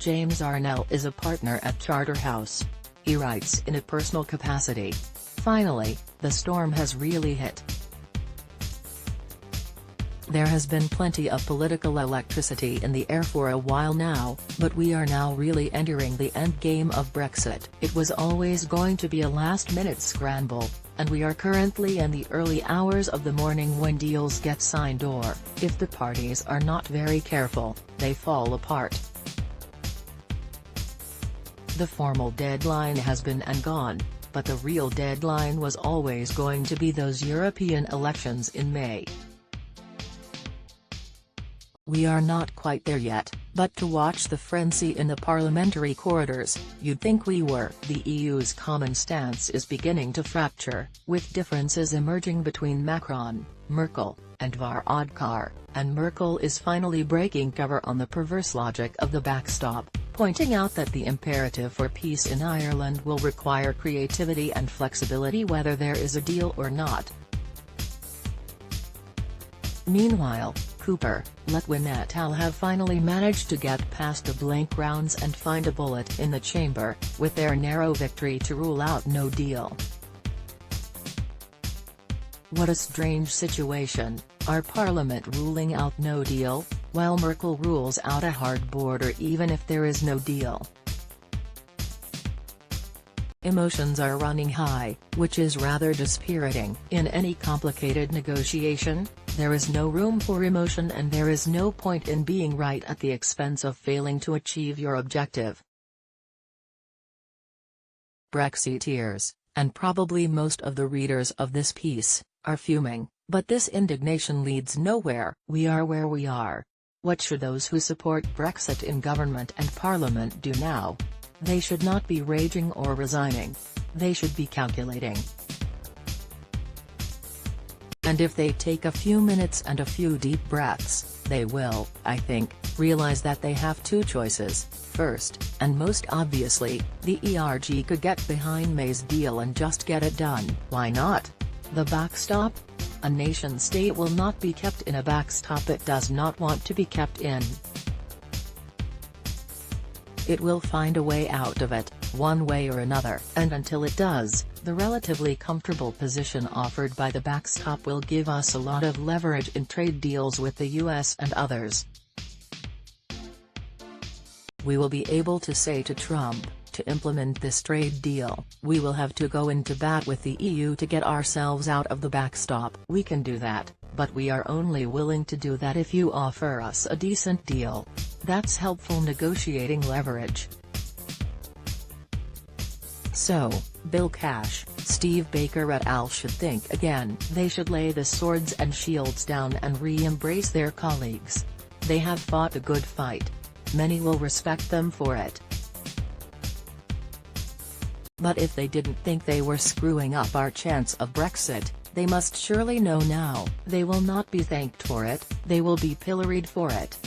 James Arnell is a partner at Charterhouse. He writes in a personal capacity. Finally, the storm has really hit. There has been plenty of political electricity in the air for a while now, but we are now really entering the endgame of Brexit. It was always going to be a last-minute scramble, and we are currently in the early hours of the morning when deals get signed or, if the parties are not very careful, they fall apart. The formal deadline has been and gone, but the real deadline was always going to be those European elections in May. We are not quite there yet, but to watch the frenzy in the parliamentary corridors, you'd think we were. The EU's common stance is beginning to fracture, with differences emerging between Macron, Merkel, and Varadkar, and Merkel is finally breaking cover on the perverse logic of the backstop, pointing out that the imperative for peace in Ireland will require creativity and flexibility whether there is a deal or not. Meanwhile, Cooper, Letwin et al. Have finally managed to get past the blank rounds and find a bullet in the chamber, with their narrow victory to rule out no deal. What a strange situation, our parliament ruling out no deal, while Merkel rules out a hard border even if there is no deal. Emotions are running high, which is rather dispiriting. In any complicated negotiation, there is no room for emotion and there is no point in being right at the expense of failing to achieve your objective. Brexiteers, and probably most of the readers of this piece, are fuming, but this indignation leads nowhere. We are where we are. What should those who support Brexit in government and parliament do now? They should not be raging or resigning. They should be calculating. And if they take a few minutes and a few deep breaths, they will, I think, realize that they have two choices. First, and most obviously, the ERG could get behind May's deal and just get it done. Why not? The backstop? A nation-state will not be kept in a backstop it does not want to be kept in. It will find a way out of it, one way or another. And until it does, the relatively comfortable position offered by the backstop will give us a lot of leverage in trade deals with the US and others. We will be able to say to Trump, to implement this trade deal, we will have to go into bat with the EU to get ourselves out of the backstop. We can do that, but we are only willing to do that if you offer us a decent deal. That's helpful negotiating leverage. So, Bill Cash, Steve Baker et al. Should think again. They should lay the swords and shields down and re-embrace their colleagues. They have fought a good fight. Many will respect them for it. But if they didn't think they were screwing up our chance of Brexit, they must surely know now. They will not be thanked for it, they will be pilloried for it.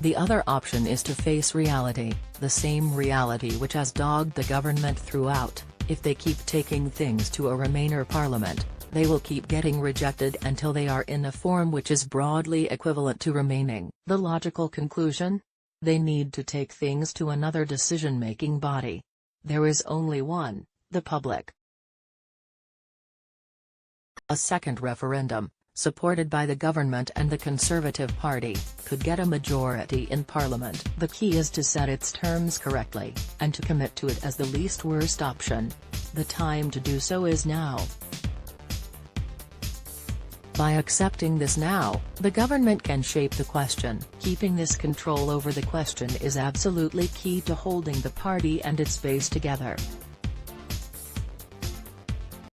The other option is to face reality, the same reality which has dogged the government throughout. If they keep taking things to a Remainer parliament, they will keep getting rejected until they are in a form which is broadly equivalent to remaining. The logical conclusion? They need to take things to another decision-making body. There is only one, the public. A second referendum, supported by the government and the Conservative Party, could get a majority in Parliament. The key is to set its terms correctly, and to commit to it as the least worst option. The time to do so is now. By accepting this now, the government can shape the question. Keeping this control over the question is absolutely key to holding the party and its base together.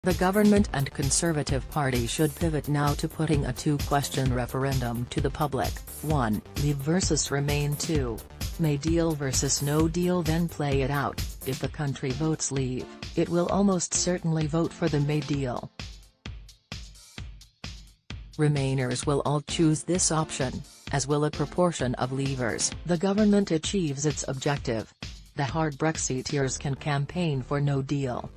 The government and Conservative Party should pivot now to putting a two-question referendum to the public. 1. Leave versus Remain. 2. May deal versus no deal. Then play it out. If the country votes leave, it will almost certainly vote for the May deal. Remainers will all choose this option, as will a proportion of leavers. The government achieves its objective. The hard Brexiteers can campaign for no deal.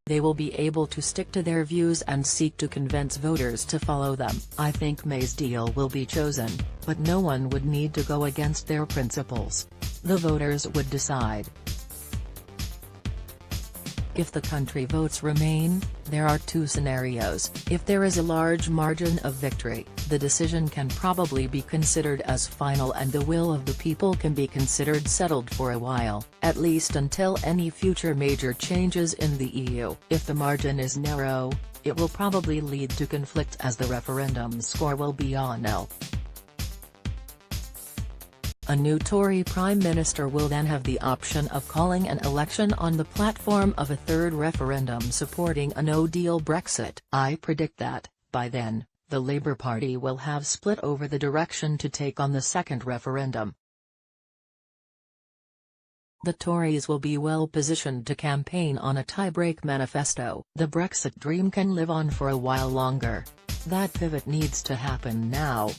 they will be able to stick to their views and seek to convince voters to follow them. I think May's deal will be chosen, but no one would need to go against their principles. The voters would decide. If the country votes Remain, there are two scenarios. If there is a large margin of victory, the decision can probably be considered as final and the will of the people can be considered settled for a while, at least until any future major changes in the EU. If the margin is narrow, it will probably lead to conflict as the referendum score will be Arnell. A new Tory Prime Minister will then have the option of calling an election on the platform of a third referendum supporting a no-deal Brexit. I predict that, by then, the Labour Party will have split over the direction to take on the second referendum. The Tories will be well positioned to campaign on a tie-break manifesto. The Brexit dream can live on for a while longer. That pivot needs to happen now.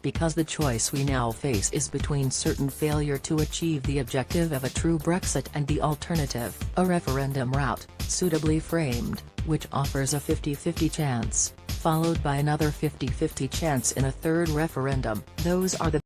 Because the choice we now face is between certain failure to achieve the objective of a true Brexit and the alternative, a referendum route, suitably framed, which offers a 50-50 chance, followed by another 50-50 chance in a third referendum. Those are the